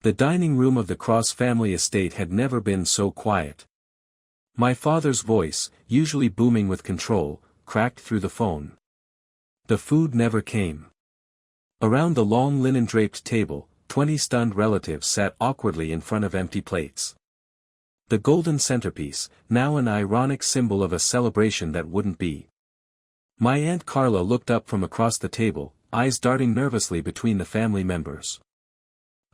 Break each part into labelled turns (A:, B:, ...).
A: The dining room of the Cross family estate had never been so quiet. My father's voice, usually booming with control, cracked through the phone. The food never came. Around the long linen-draped table, 20 stunned relatives sat awkwardly in front of empty plates. The golden centerpiece, now an ironic symbol of a celebration that wouldn't be. My Aunt Carla looked up from across the table, eyes darting nervously between the family members.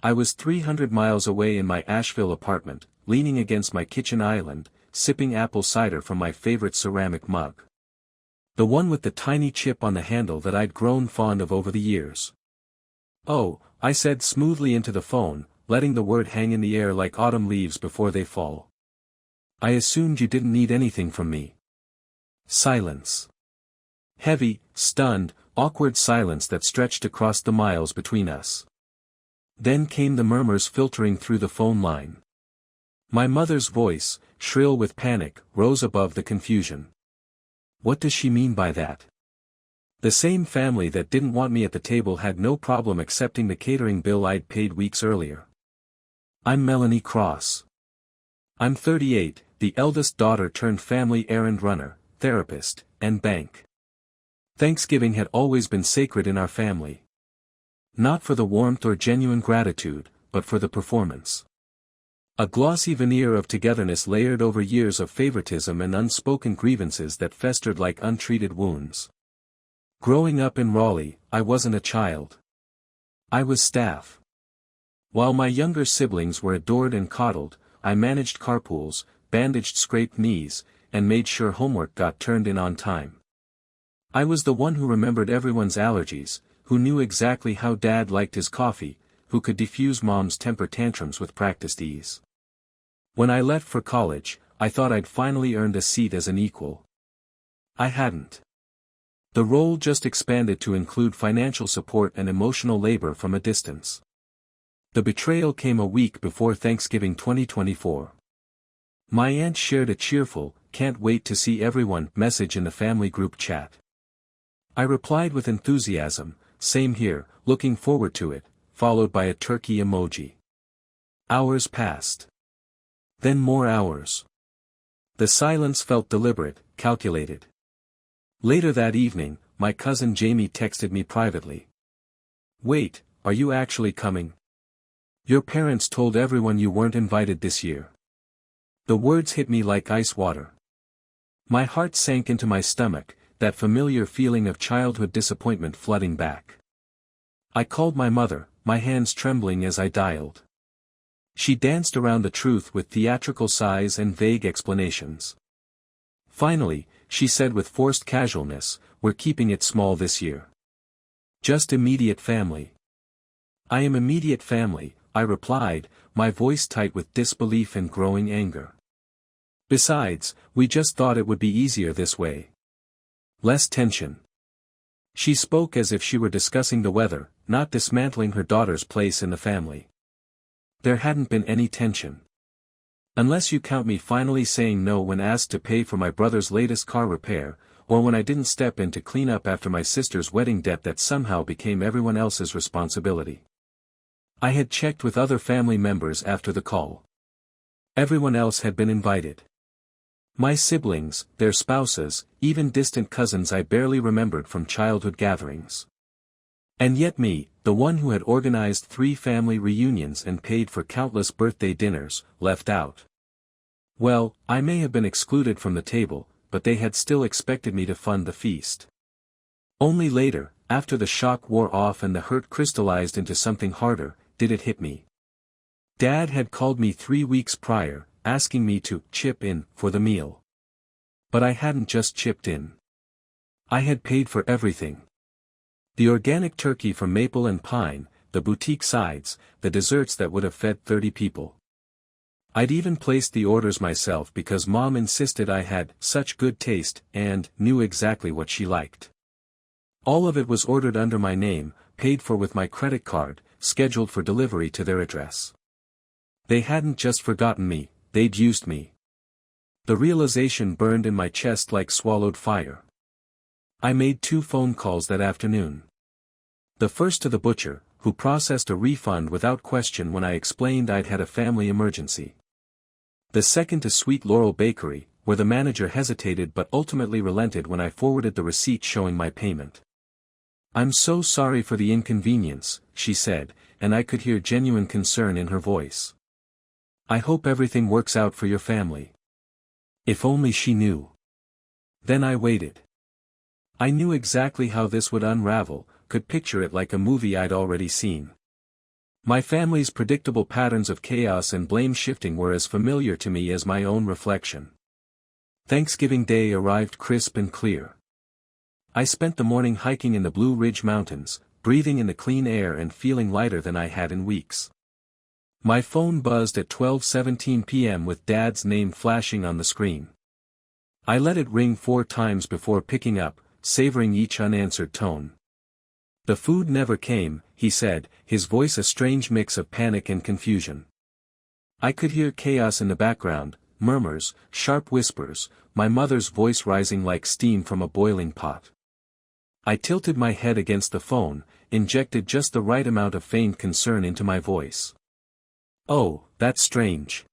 A: I was 300 miles away in my Asheville apartment, leaning against my kitchen island, sipping apple cider from my favorite ceramic mug. The one with the tiny chip on the handle that I'd grown fond of over the years. "Oh," I said smoothly into the phone, letting the word hang in the air like autumn leaves before they fall. "I assumed you didn't need anything from me." Silence. Heavy, stunned, awkward silence that stretched across the miles between us. Then came the murmurs filtering through the phone line. My mother's voice, shrill with panic, rose above the confusion. "What does she mean by that? The same family that didn't want me at the table had no problem accepting the catering bill I'd paid weeks earlier. I'm Melanie Cross. I'm 38, the eldest daughter turned family errand runner, therapist, and bank. Thanksgiving had always been sacred in our family. Not for the warmth or genuine gratitude, but for the performance. A glossy veneer of togetherness layered over years of favoritism and unspoken grievances that festered like untreated wounds. Growing up in Raleigh, I wasn't a child. I was staff. While my younger siblings were adored and coddled, I managed carpools, bandaged scraped knees, and made sure homework got turned in on time. I was the one who remembered everyone's allergies, who knew exactly how Dad liked his coffee, who could defuse Mom's temper tantrums with practiced ease. When I left for college, I thought I'd finally earned a seat as an equal. I hadn't. The role just expanded to include financial support and emotional labor from a distance. The betrayal came a week before Thanksgiving 2024. My aunt shared a cheerful, "can't wait to see everyone" message in the family group chat. I replied with enthusiasm, "Same here, looking forward to it," followed by a turkey emoji. Hours passed. Then more hours. The silence felt deliberate, calculated. Later that evening, my cousin Jamie texted me privately. "Wait, are you actually coming? Your parents told everyone you weren't invited this year." The words hit me like ice water. My heart sank into my stomach, that familiar feeling of childhood disappointment flooding back. I called my mother, my hands trembling as I dialed. She danced around the truth with theatrical sighs and vague explanations. Finally, she said with forced casualness, "We're keeping it small this year. Just immediate family." "I am immediate family," I replied, my voice tight with disbelief and growing anger. "Besides, we just thought it would be easier this way. Less tension." She spoke as if she were discussing the weather, not dismantling her daughter's place in the family. There hadn't been any tension. Unless you count me finally saying no when asked to pay for my brother's latest car repair, or when I didn't step in to clean up after my sister's wedding debt that somehow became everyone else's responsibility. I had checked with other family members after the call. Everyone else had been invited. My siblings, their spouses, even distant cousins I barely remembered from childhood gatherings. And yet me, the one who had organized 3 family reunions and paid for countless birthday dinners, left out. Well, I may have been excluded from the table, but they had still expected me to fund the feast. Only later, after the shock wore off and the hurt crystallized into something harder, did it hit me. Dad had called me 3 weeks prior, asking me to chip in for the meal. But I hadn't just chipped in. I had paid for everything. The organic turkey from maple and pine, the boutique sides, the desserts that would have fed 30 people. I'd even placed the orders myself because Mom insisted I had such good taste and knew exactly what she liked. All of it was ordered under my name, paid for with my credit card, scheduled for delivery to their address. They hadn't just forgotten me, they'd used me. The realization burned in my chest like swallowed fire. I made 2 phone calls that afternoon. The first to the butcher, who processed a refund without question when I explained I'd had a family emergency. The second to Sweet Laurel Bakery, where the manager hesitated but ultimately relented when I forwarded the receipt showing my payment. "I'm so sorry for the inconvenience," she said, and I could hear genuine concern in her voice. "I hope everything works out for your family." If only she knew. Then I waited. I knew exactly how this would unravel, could picture it like a movie I'd already seen. My family's predictable patterns of chaos and blame shifting were as familiar to me as my own reflection. Thanksgiving Day arrived crisp and clear. I spent the morning hiking in the Blue Ridge Mountains, breathing in the clean air and feeling lighter than I had in weeks. My phone buzzed at 12:17 p.m. with Dad's name flashing on the screen. I let it ring 4 times before picking up, savoring each unanswered tone. "The food never came," he said, his voice a strange mix of panic and confusion. I could hear chaos in the background, murmurs, sharp whispers, my mother's voice rising like steam from a boiling pot. I tilted my head against the phone, injected just the right amount of feigned concern into my voice. "Oh, that's strange.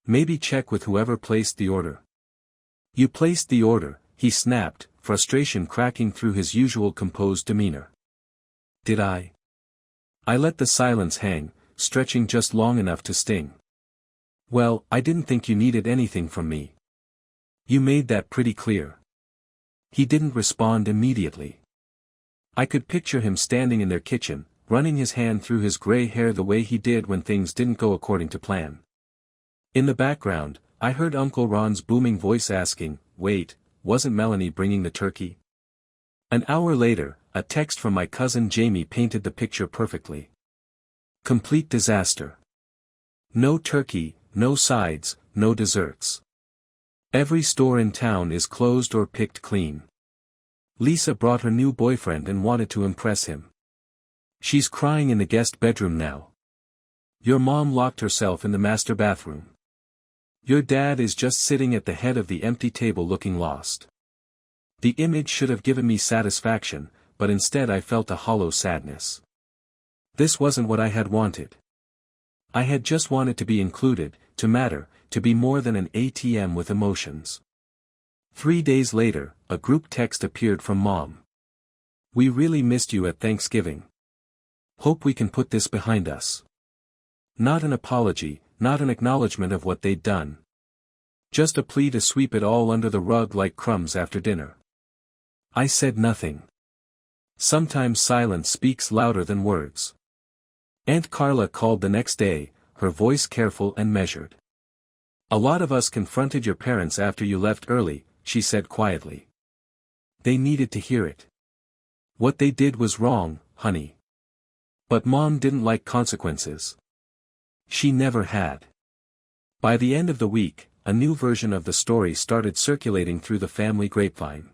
A: Maybe check with whoever placed the order." "You placed the order," he snapped, frustration cracking through his usual composed demeanor. "Did I?" I let the silence hang, stretching just long enough to sting. "Well, I didn't think you needed anything from me. You made that pretty clear." He didn't respond immediately. I could picture him standing in their kitchen, running his hand through his gray hair the way he did when things didn't go according to plan. In the background, I heard Uncle Ron's booming voice asking, "Wait, wasn't Melanie bringing the turkey?" An hour later, a text from my cousin Jamie painted the picture perfectly. Complete disaster. No turkey, no sides, no desserts. Every store in town is closed or picked clean. Lisa brought her new boyfriend and wanted to impress him. She's crying in the guest bedroom now. Your mom locked herself in the master bathroom. Your dad is just sitting at the head of the empty table looking lost. The image should have given me satisfaction, but instead I felt a hollow sadness. This wasn't what I had wanted. I had just wanted to be included, to matter, to be more than an ATM with emotions. 3 days later, a group text appeared from Mom. "We really missed you at Thanksgiving. Hope we can put this behind us." Not an apology, not an acknowledgement of what they'd done. Just a plea to sweep it all under the rug like crumbs after dinner. I said nothing. Sometimes silence speaks louder than words. Aunt Carla called the next day, her voice careful and measured. "A lot of us confronted your parents after you left early," she said quietly. "They needed to hear it. What they did was wrong, honey. But Mom didn't like consequences. She never had." By the end of the week, a new version of the story started circulating through the family grapevine.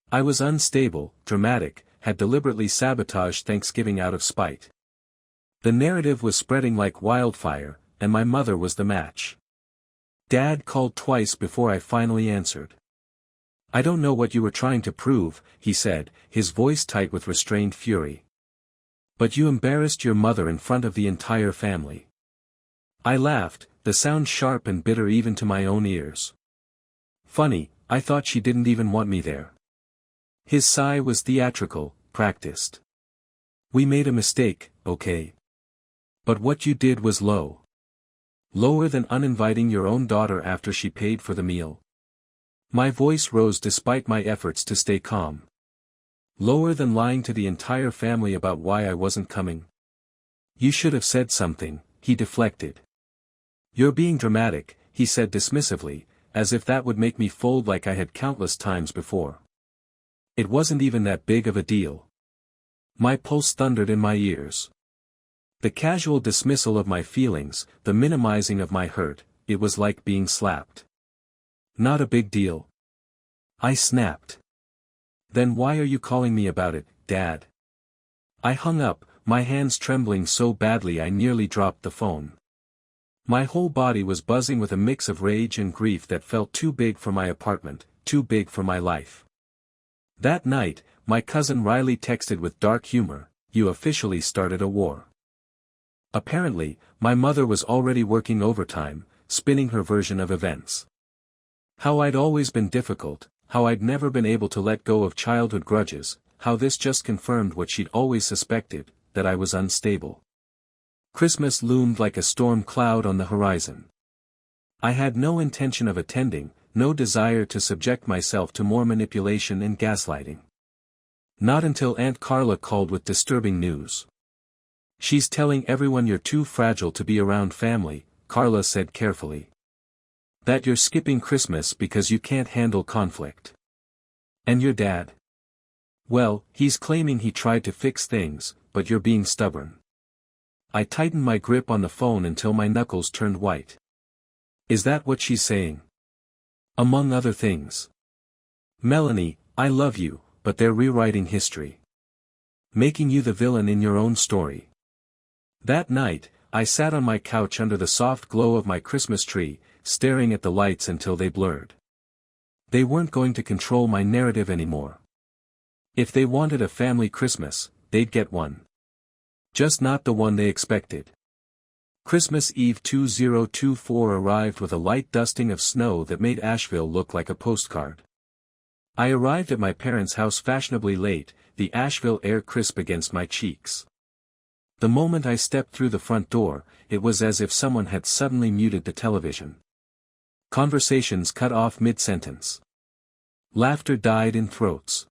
A: I was unstable, dramatic, had deliberately sabotaged Thanksgiving out of spite. The narrative was spreading like wildfire, and my mother was the match. Dad called twice before I finally answered. "I don't know what you were trying to prove," he said, his voice tight with restrained fury. "But you embarrassed your mother in front of the entire family." I laughed, the sound sharp and bitter even to my own ears. "Funny, I thought she didn't even want me there." His sigh was theatrical, practiced. "We made a mistake, okay? But what you did was low. Lower than uninviting your own daughter after she paid for the meal." My voice rose despite my efforts to stay calm. "Lower than lying to the entire family about why I wasn't coming." "You should have said something," he deflected. "You're being dramatic," he said dismissively, as if that would make me fold like I had countless times before. It wasn't even that big of a deal. My pulse thundered in my ears. The casual dismissal of my feelings, the minimizing of my hurt, it was like being slapped. "Not a big deal." I snapped. "Then why are you calling me about it, Dad?" I hung up, my hands trembling so badly I nearly dropped the phone. My whole body was buzzing with a mix of rage and grief that felt too big for my apartment, too big for my life. That night, my cousin Riley texted with dark humor, you officially started a war. Apparently, my mother was already working overtime, spinning her version of events. How I'd always been difficult, how I'd never been able to let go of childhood grudges, how this just confirmed what she'd always suspected, that I was unstable. Christmas loomed like a storm cloud on the horizon. I had no intention of attending, no desire to subject myself to more manipulation and gaslighting. Not until Aunt Carla called with disturbing news. "She's telling everyone you're too fragile to be around family," Carla said carefully. "That you're skipping Christmas because you can't handle conflict. And your dad? Well, he's claiming he tried to fix things, but you're being stubborn." I tightened my grip on the phone until my knuckles turned white. Is that what she's saying? Among other things. "Melanie, I love you, but they're rewriting history. Making you the villain in your own story." That night, I sat on my couch under the soft glow of my Christmas tree, staring at the lights until they blurred. They weren't going to control my narrative anymore. If they wanted a family Christmas, they'd get one. Just not the one they expected. Christmas Eve 2024 arrived with a light dusting of snow that made Asheville look like a postcard. I arrived at my parents' house fashionably late, the Asheville air crisp against my cheeks. The moment I stepped through the front door, it was as if someone had suddenly muted the television. Conversations cut off mid-sentence. Laughter died in throats.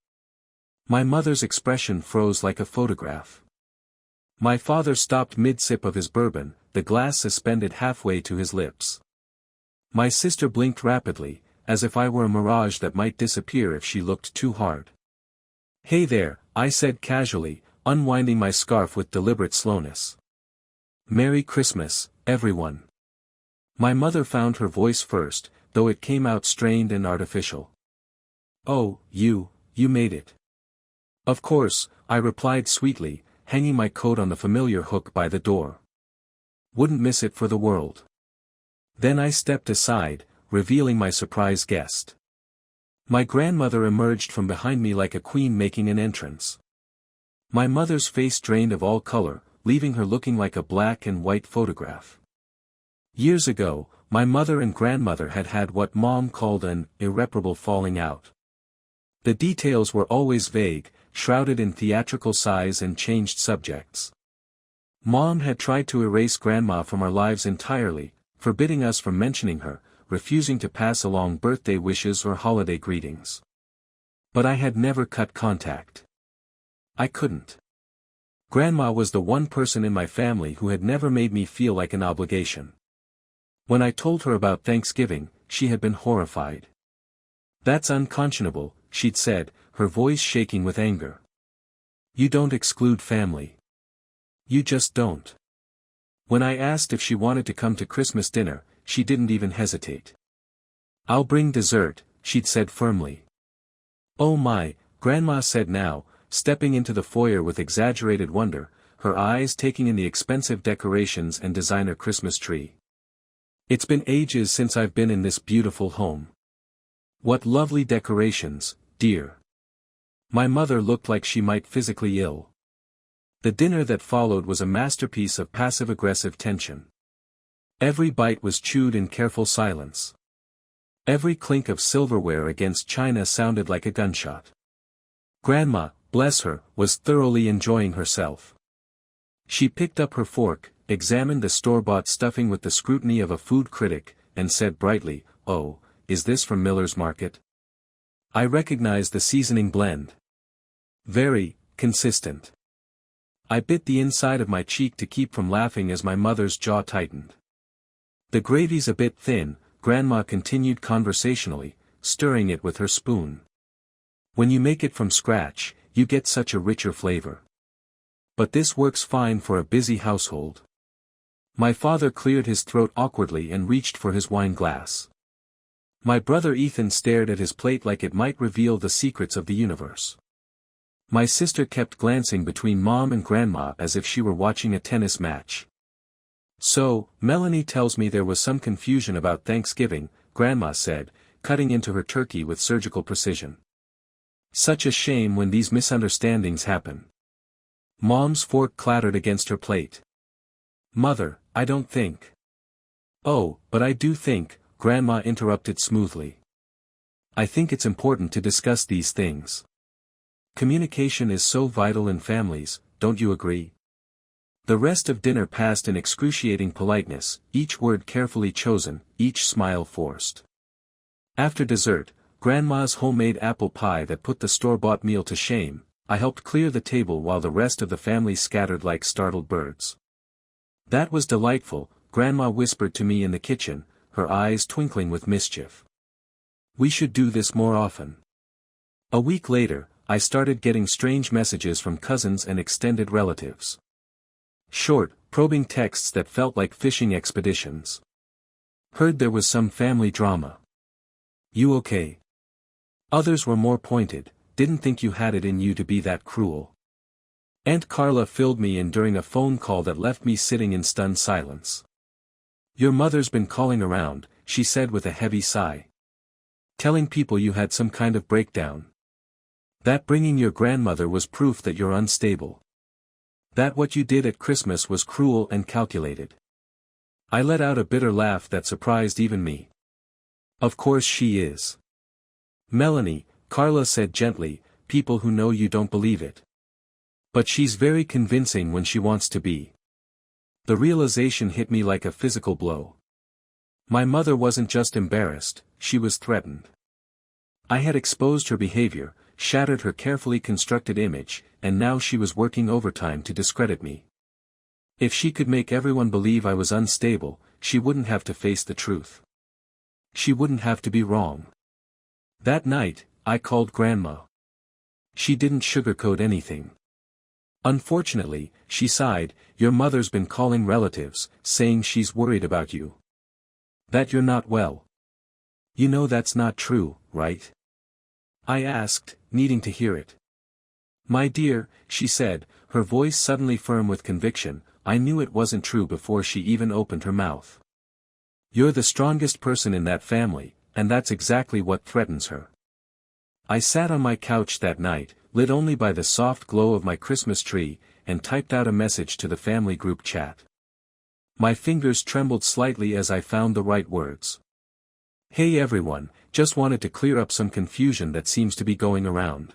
A: My mother's expression froze like a photograph. My father stopped mid-sip of his bourbon, the glass suspended halfway to his lips. My sister blinked rapidly, as if I were a mirage that might disappear if she looked too hard. "Hey there," I said casually, unwinding my scarf with deliberate slowness. "Merry Christmas, everyone." My mother found her voice first, though it came out strained and artificial. "Oh, you made it." "Of course," I replied sweetly, hanging my coat on the familiar hook by the door. "Wouldn't miss it for the world." Then I stepped aside, revealing my surprise guest. My grandmother emerged from behind me like a queen making an entrance. My mother's face drained of all color, leaving her looking like a black and white photograph. Years ago, my mother and grandmother had had what Mom called an irreparable falling out. The details were always vague, shrouded in theatrical sighs and changed subjects. Mom had tried to erase Grandma from our lives entirely, forbidding us from mentioning her, refusing to pass along birthday wishes or holiday greetings. But I had never cut contact. I couldn't. Grandma was the one person in my family who had never made me feel like an obligation. When I told her about Thanksgiving, she had been horrified. "That's unconscionable," she'd said, her voice shaking with anger. "You don't exclude family. You just don't." When I asked if she wanted to come to Christmas dinner, she didn't even hesitate. "I'll bring dessert," she'd said firmly. "Oh my," Grandma said now, stepping into the foyer with exaggerated wonder, her eyes taking in the expensive decorations and designer Christmas tree. "It's been ages since I've been in this beautiful home. What lovely decorations, dear." My mother looked like she might physically ill. The dinner that followed was a masterpiece of passive-aggressive tension. Every bite was chewed in careful silence. Every clink of silverware against china sounded like a gunshot. Grandma, bless her, was thoroughly enjoying herself. She picked up her fork, examined the store-bought stuffing with the scrutiny of a food critic, and said brightly, "Oh, is this from Miller's Market?" I recognized the seasoning blend. Very consistent. I bit the inside of my cheek to keep from laughing as my mother's jaw tightened. "The gravy's a bit thin," Grandma continued conversationally, stirring it with her spoon. "When you make it from scratch, you get such a richer flavor. But this works fine for a busy household." My father cleared his throat awkwardly and reached for his wine glass. My brother Ethan stared at his plate like it might reveal the secrets of the universe. My sister kept glancing between Mom and Grandma as if she were watching a tennis match. "So, Melanie tells me there was some confusion about Thanksgiving," Grandma said, cutting into her turkey with surgical precision. "Such a shame when these misunderstandings happen. Mom's fork clattered against her plate. Mother, I don't think. Oh, but I do think, Grandma interrupted smoothly. I think it's important to discuss these things. Communication is so vital in families, don't you agree? The rest of dinner passed in excruciating politeness, each word carefully chosen, each smile forced. After dessert, Grandma's homemade apple pie that put the store-bought meal to shame, I helped clear the table while the rest of the family scattered like startled birds. That was delightful, Grandma whispered to me in the kitchen, her eyes twinkling with mischief. We should do this more often. A week later, I started getting strange messages from cousins and extended relatives. Short, probing texts that felt like fishing expeditions. Heard there was some family drama. You okay? Others were more pointed, didn't think you had it in you to be that cruel. Aunt Carla filled me in during a phone call that left me sitting in stunned silence. Your mother's been calling around, she said with a heavy sigh. Telling people you had some kind of breakdown. That bringing your grandmother was proof that you're unstable. That what you did at Christmas was cruel and calculated. I let out a bitter laugh that surprised even me. Of course she is. Melanie, Carla said gently, people who know you don't believe it. But she's very convincing when she wants to be. The realization hit me like a physical blow. My mother wasn't just embarrassed, she was threatened. I had exposed her behavior, shattered her carefully constructed image, and now she was working overtime to discredit me. If she could make everyone believe I was unstable, she wouldn't have to face the truth. She wouldn't have to be wrong. That night, I called Grandma. She didn't sugarcoat anything. Unfortunately, she sighed, your mother's been calling relatives, saying she's worried about you. That you're not well. You know that's not true, right? I asked, needing to hear it. My dear, she said, her voice suddenly firm with conviction, I knew it wasn't true before she even opened her mouth. You're the strongest person in that family, and that's exactly what threatens her. I sat on my couch that night, lit only by the soft glow of my Christmas tree, and typed out a message to the family group chat. My fingers trembled slightly as I found the right words. Hey everyone, just wanted to clear up some confusion that seems to be going around.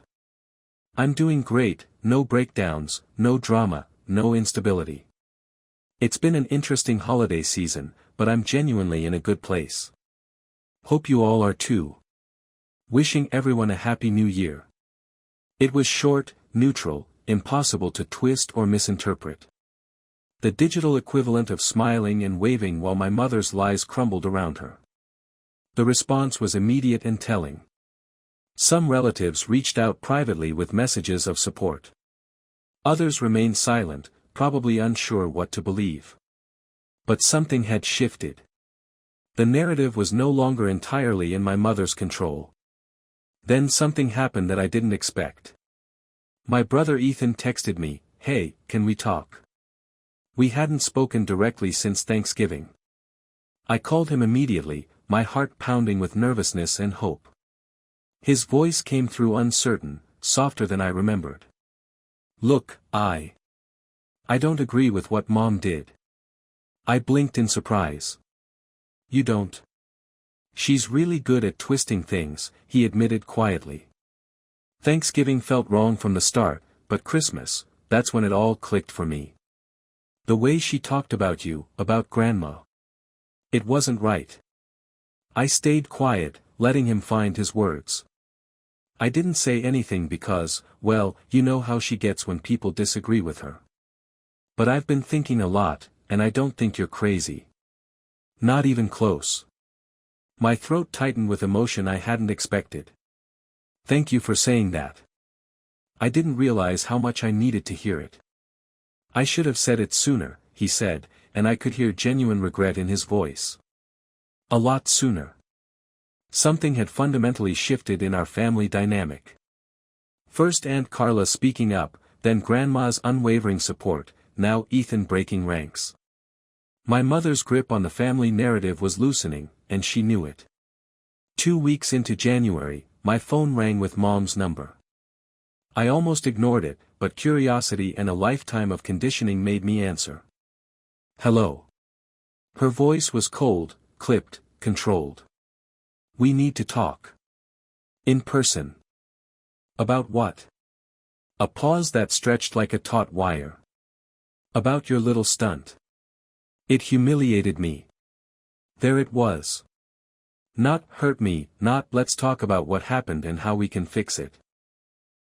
A: I'm doing great, no breakdowns, no drama, no instability. It's been an interesting holiday season, but I'm genuinely in a good place. Hope you all are too. Wishing everyone a happy new year. It was short, neutral, impossible to twist or misinterpret. The digital equivalent of smiling and waving while my mother's lies crumbled around her. The response was immediate and telling. Some relatives reached out privately with messages of support. Others remained silent, probably unsure what to believe. But something had shifted. The narrative was no longer entirely in my mother's control. Then something happened that I didn't expect. My brother Ethan texted me, hey, can we talk? We hadn't spoken directly since Thanksgiving. I called him immediately, my heart pounding with nervousness and hope. His voice came through uncertain, softer than I remembered. Look, I don't agree with what Mom did. I blinked in surprise. You don't? She's really good at twisting things, he admitted quietly. Thanksgiving felt wrong from the start, but Christmas, that's when it all clicked for me. The way she talked about you, about Grandma. It wasn't right. I stayed quiet, letting him find his words. I didn't say anything because, well, you know how she gets when people disagree with her. But I've been thinking a lot, and I don't think you're crazy. Not even close. My throat tightened with emotion I hadn't expected. Thank you for saying that. I didn't realize how much I needed to hear it. I should have said it sooner, he said, and I could hear genuine regret in his voice. A lot sooner. Something had fundamentally shifted in our family dynamic. First Aunt Carla speaking up, then Grandma's unwavering support, now Ethan breaking ranks. My mother's grip on the family narrative was loosening, and she knew it. 2 weeks into January, my phone rang with Mom's number. I almost ignored it, but curiosity and a lifetime of conditioning made me answer. Hello. Her voice was cold, clipped, controlled. We need to talk. In person. About what? A pause that stretched like a taut wire. About your little stunt. It humiliated me. There it was. Not hurt me, not let's talk about what happened and how we can fix it.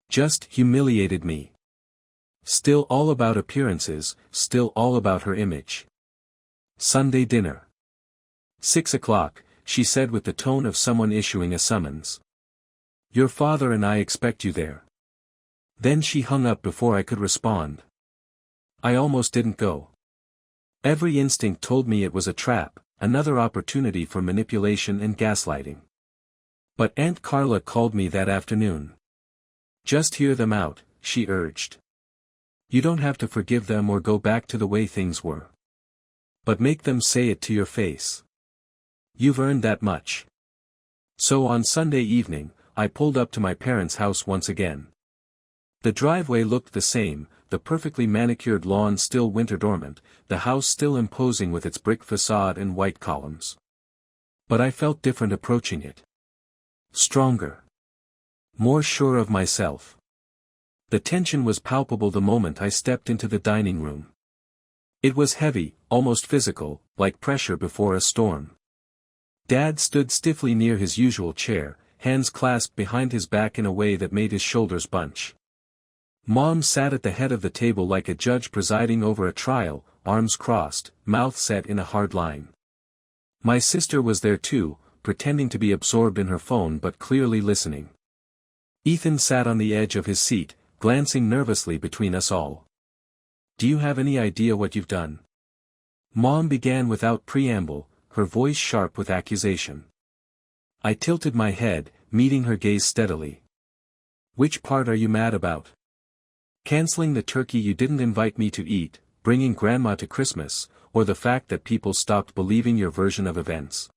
A: Just humiliated me. Still all about appearances, still all about her image. Sunday dinner. 6 o'clock, she said with the tone of someone issuing a summons. Your father and I expect you there. Then she hung up before I could respond. I almost didn't go. Every instinct told me it was a trap, another opportunity for manipulation and gaslighting. But Aunt Carla called me that afternoon. Just hear them out, she urged. You don't have to forgive them or go back to the way things were. But make them say it to your face. You've earned that much. So on Sunday evening, I pulled up to my parents' house once again. The driveway looked the same, the perfectly manicured lawn still winter dormant, the house still imposing with its brick facade and white columns. But I felt different approaching it. Stronger. More sure of myself. The tension was palpable the moment I stepped into the dining room. It was heavy, almost physical, like pressure before a storm. Dad stood stiffly near his usual chair, hands clasped behind his back in a way that made his shoulders bunch. Mom sat at the head of the table like a judge presiding over a trial, arms crossed, mouth set in a hard line. My sister was there too, pretending to be absorbed in her phone but clearly listening. Ethan sat on the edge of his seat, glancing nervously between us all. Do you have any idea what you've done? Mom began without preamble, her voice sharp with accusation. I tilted my head, meeting her gaze steadily. Which part are you mad about? Canceling the turkey you didn't invite me to eat, bringing Grandma to Christmas, or the fact that people stopped believing your version of events?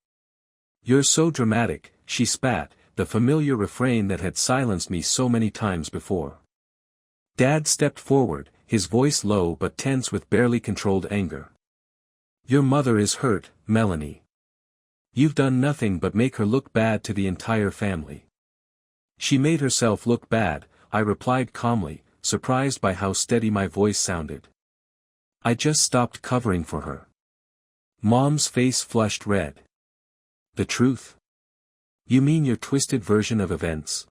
A: You're so dramatic, she spat, the familiar refrain that had silenced me so many times before. Dad stepped forward, his voice low but tense with barely controlled anger. Your mother is hurt, Melanie. You've done nothing but make her look bad to the entire family. She made herself look bad, I replied calmly, surprised by how steady my voice sounded. I just stopped covering for her. Mom's face flushed red. The truth? You mean your twisted version of events?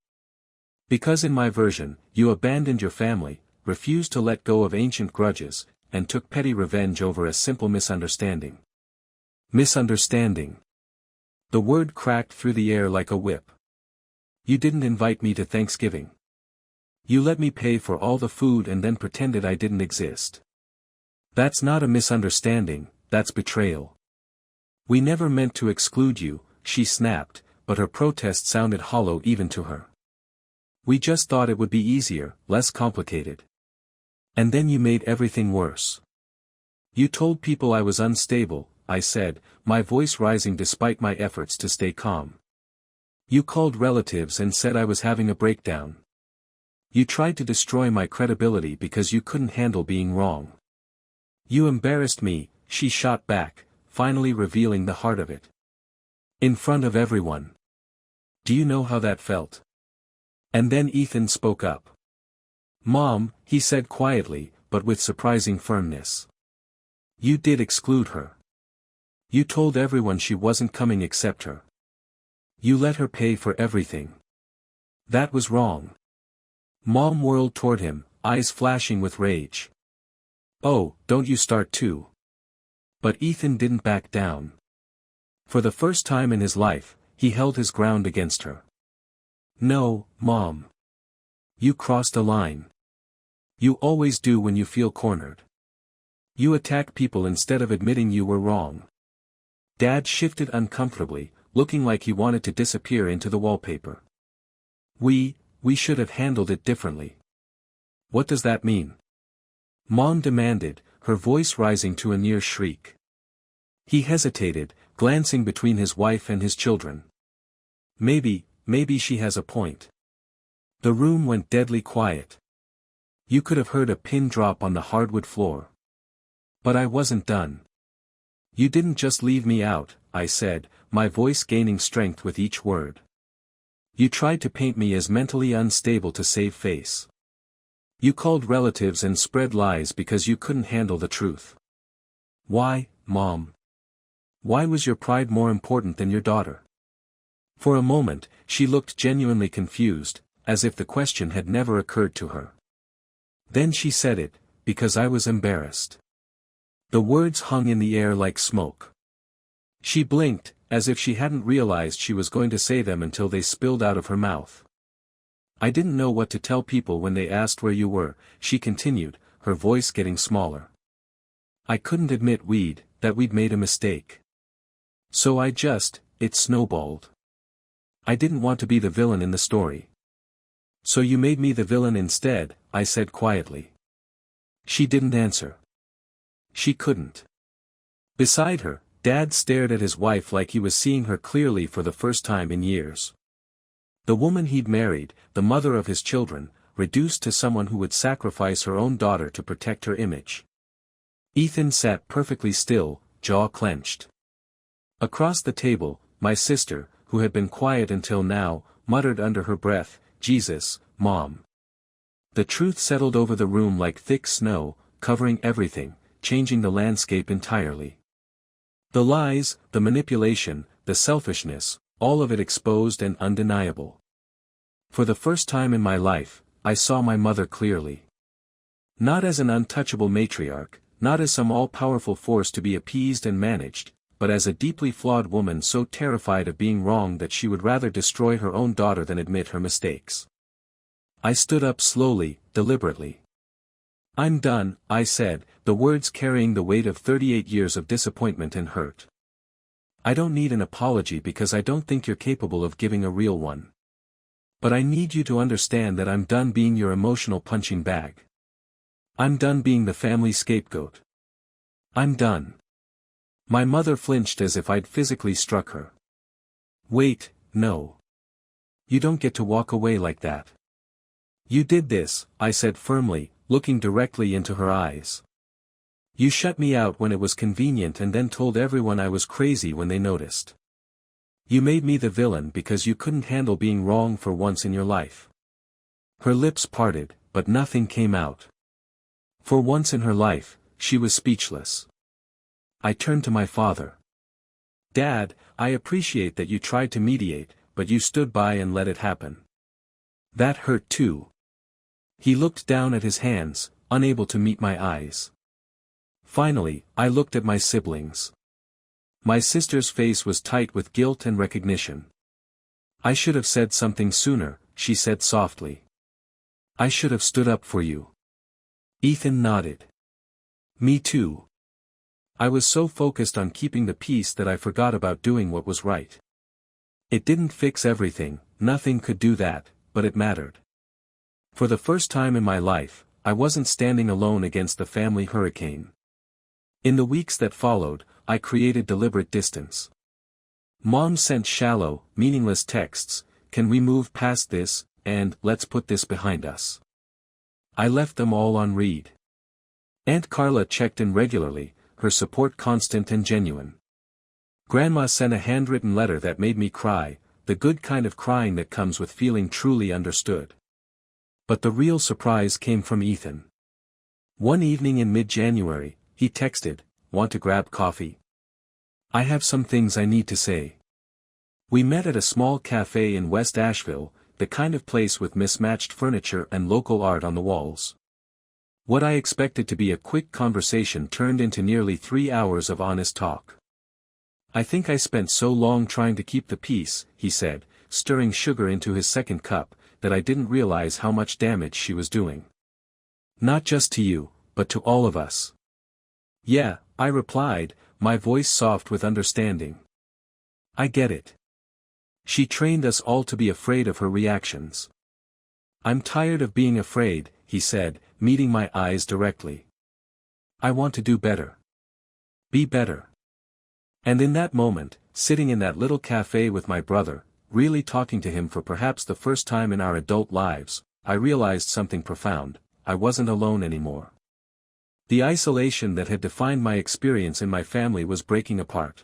A: Because in my version, you abandoned your family, refused to let go of ancient grudges, and took petty revenge over a simple misunderstanding. Misunderstanding. The word cracked through the air like a whip. You didn't invite me to Thanksgiving. You let me pay for all the food and then pretended I didn't exist. That's not a misunderstanding, that's betrayal. We never meant to exclude you, she snapped, but her protest sounded hollow even to her. We just thought it would be easier, less complicated. And then you made everything worse. You told people I was unstable, I said, my voice rising despite my efforts to stay calm. You called relatives and said I was having a breakdown. You tried to destroy my credibility because you couldn't handle being wrong. You embarrassed me, she shot back, finally revealing the heart of it. In front of everyone. Do you know how that felt? And then Ethan spoke up. Mom, he said quietly, but with surprising firmness. You did exclude her. You told everyone she wasn't coming except her. You let her pay for everything. That was wrong. Mom whirled toward him, eyes flashing with rage. Oh, don't you start too. But Ethan didn't back down. For the first time in his life, he held his ground against her. No, Mom. You crossed a line. You always do when you feel cornered. You attack people instead of admitting you were wrong. Dad shifted uncomfortably, looking like he wanted to disappear into the wallpaper. We should have handled it differently. What does that mean? Mom demanded, her voice rising to a near shriek. He hesitated, glancing between his wife and his children. Maybe she has a point. The room went deadly quiet. You could have heard a pin drop on the hardwood floor. But I wasn't done. You didn't just leave me out, I said, my voice gaining strength with each word. You tried to paint me as mentally unstable to save face. You called relatives and spread lies because you couldn't handle the truth. Why, Mom? Why was your pride more important than your daughter? For a moment, she looked genuinely confused, as if the question had never occurred to her. Then she said it, because I was embarrassed. The words hung in the air like smoke. She blinked, as if she hadn't realized she was going to say them until they spilled out of her mouth. I didn't know what to tell people when they asked where you were, she continued, her voice getting smaller. I couldn't admit that we'd made a mistake. So it snowballed. I didn't want to be the villain in the story. So you made me the villain instead, I said quietly. She didn't answer. She couldn't. Beside her, Dad stared at his wife like he was seeing her clearly for the first time in years. The woman he'd married, the mother of his children, reduced to someone who would sacrifice her own daughter to protect her image. Ethan sat perfectly still, jaw clenched. Across the table, my sister, who had been quiet until now, muttered under her breath, "Jesus, Mom." The truth settled over the room like thick snow, covering everything, changing the landscape entirely. The lies, the manipulation, the selfishness, all of it exposed and undeniable. For the first time in my life, I saw my mother clearly. Not as an untouchable matriarch, not as some all-powerful force to be appeased and managed, but as a deeply flawed woman so terrified of being wrong that she would rather destroy her own daughter than admit her mistakes. I stood up slowly, deliberately. I'm done, I said, the words carrying the weight of 38 years of disappointment and hurt. I don't need an apology because I don't think you're capable of giving a real one. But I need you to understand that I'm done being your emotional punching bag. I'm done being the family scapegoat. I'm done. My mother flinched as if I'd physically struck her. Wait, no. You don't get to walk away like that. You did this, I said firmly, looking directly into her eyes. You shut me out when it was convenient and then told everyone I was crazy when they noticed. You made me the villain because you couldn't handle being wrong for once in your life. Her lips parted, but nothing came out. For once in her life, she was speechless. I turned to my father. Dad, I appreciate that you tried to mediate, but you stood by and let it happen. That hurt too. He looked down at his hands, unable to meet my eyes. Finally, I looked at my siblings. My sister's face was tight with guilt and recognition. I should have said something sooner, she said softly. I should have stood up for you. Ethan nodded. Me too. I was so focused on keeping the peace that I forgot about doing what was right. It didn't fix everything, nothing could do that, but it mattered. For the first time in my life, I wasn't standing alone against the family hurricane. In the weeks that followed, I created deliberate distance. Mom sent shallow, meaningless texts, "Can we move past this," and "Let's put this behind us." I left them all on read. Aunt Carla checked in regularly, her support constant and genuine. Grandma sent a handwritten letter that made me cry, the good kind of crying that comes with feeling truly understood. But the real surprise came from Ethan. One evening in mid-January, he texted, "Want to grab coffee? I have some things I need to say." We met at a small cafe in West Asheville, the kind of place with mismatched furniture and local art on the walls. What I expected to be a quick conversation turned into nearly 3 hours of honest talk. "I think I spent so long trying to keep the peace," he said, stirring sugar into his second cup, "that I didn't realize how much damage she was doing. Not just to you, but to all of us." "Yeah," I replied, my voice soft with understanding. "I get it. She trained us all to be afraid of her reactions." "I'm tired of being afraid," he said, meeting my eyes directly. "I want to do better. Be better." And in that moment, sitting in that little cafe with my brother, really talking to him for perhaps the first time in our adult lives, I realized something profound. I wasn't alone anymore. The isolation that had defined my experience in my family was breaking apart.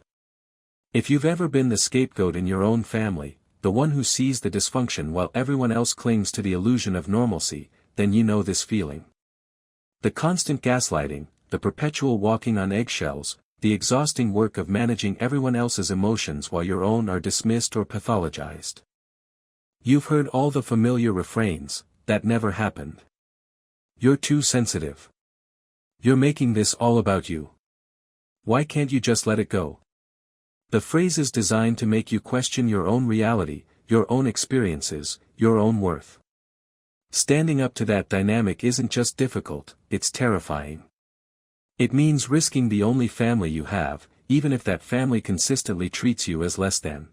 A: If you've ever been the scapegoat in your own family, the one who sees the dysfunction while everyone else clings to the illusion of normalcy, then you know this feeling. The constant gaslighting, the perpetual walking on eggshells, the exhausting work of managing everyone else's emotions while your own are dismissed or pathologized. You've heard all the familiar refrains, "That never happened. You're too sensitive. You're making this all about you. Why can't you just let it go?" The phrases designed to make you question your own reality, your own experiences, your own worth. Standing up to that dynamic isn't just difficult, it's terrifying. It means risking the only family you have, even if that family consistently treats you as less than.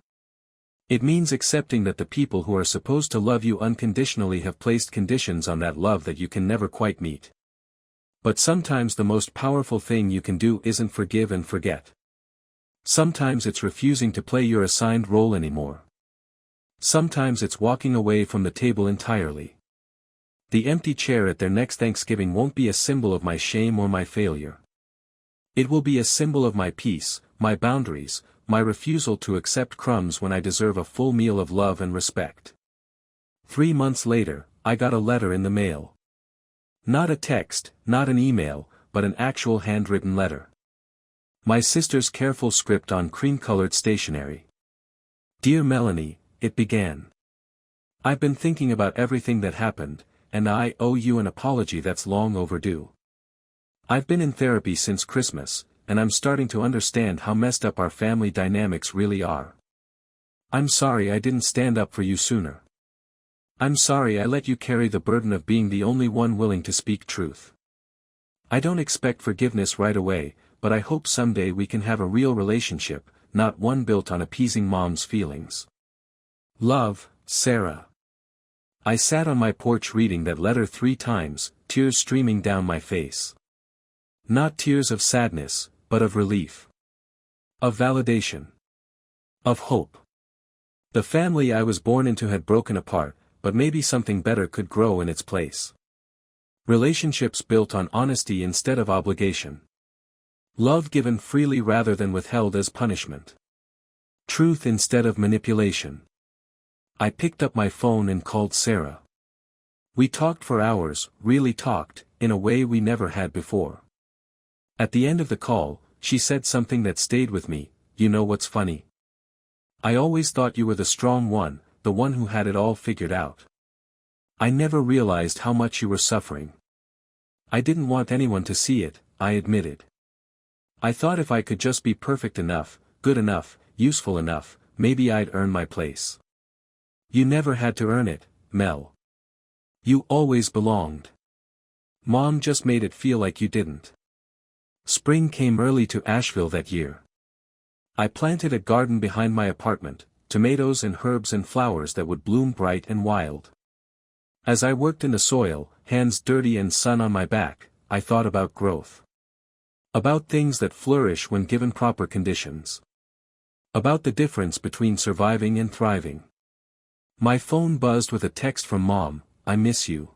A: It means accepting that the people who are supposed to love you unconditionally have placed conditions on that love that you can never quite meet. But sometimes the most powerful thing you can do isn't forgive and forget. Sometimes it's refusing to play your assigned role anymore. Sometimes it's walking away from the table entirely. The empty chair at their next Thanksgiving won't be a symbol of my shame or my failure. It will be a symbol of my peace, my boundaries, my refusal to accept crumbs when I deserve a full meal of love and respect. 3 months later, I got a letter in the mail. Not a text, not an email, but an actual handwritten letter. My sister's careful script on cream-colored stationery. "Dear Melanie," it began. "I've been thinking about everything that happened, and I owe you an apology that's long overdue. I've been in therapy since Christmas, and I'm starting to understand how messed up our family dynamics really are. I'm sorry I didn't stand up for you sooner. I'm sorry I let you carry the burden of being the only one willing to speak truth. I don't expect forgiveness right away, but I hope someday we can have a real relationship, not one built on appeasing Mom's feelings. Love, Sarah." I sat on my porch reading that letter 3 times, tears streaming down my face. Not tears of sadness, but of relief. Of validation. Of hope. The family I was born into had broken apart, but maybe something better could grow in its place. Relationships built on honesty instead of obligation. Love given freely rather than withheld as punishment. Truth instead of manipulation. I picked up my phone and called Sarah. We talked for hours, really talked, in a way we never had before. At the end of the call, she said something that stayed with me. "You know what's funny? I always thought you were the strong one, the one who had it all figured out. I never realized how much you were suffering. I didn't want anyone to see it," I admitted. "I thought if I could just be perfect enough, good enough, useful enough, maybe I'd earn my place." "You never had to earn it, Mel. You always belonged. Mom just made it feel like you didn't." Spring came early to Asheville that year. I planted a garden behind my apartment, tomatoes and herbs and flowers that would bloom bright and wild. As I worked in the soil, hands dirty and sun on my back, I thought about growth. About things that flourish when given proper conditions. About the difference between surviving and thriving. My phone buzzed with a text from Mom. "I miss you.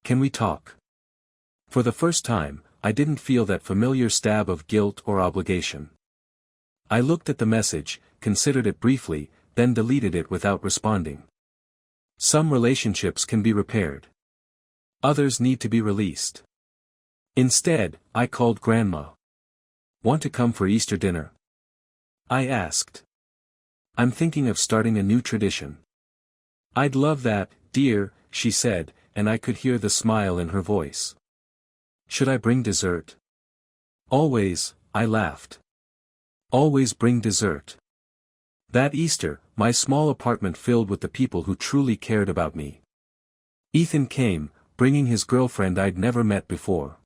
A: Can we talk?" For the first time, I didn't feel that familiar stab of guilt or obligation. I looked at the message, considered it briefly, then deleted it without responding. Some relationships can be repaired. Others need to be released. Instead, I called Grandma. "Want to come for Easter dinner?" I asked. "I'm thinking of starting a new tradition." "I'd love that, dear," she said, and I could hear the smile in her voice. "Should I bring dessert?" "Always," I laughed. "Always bring dessert." That Easter, my small apartment filled with the people who truly cared about me. Ethan came, bringing his girlfriend I'd never met before.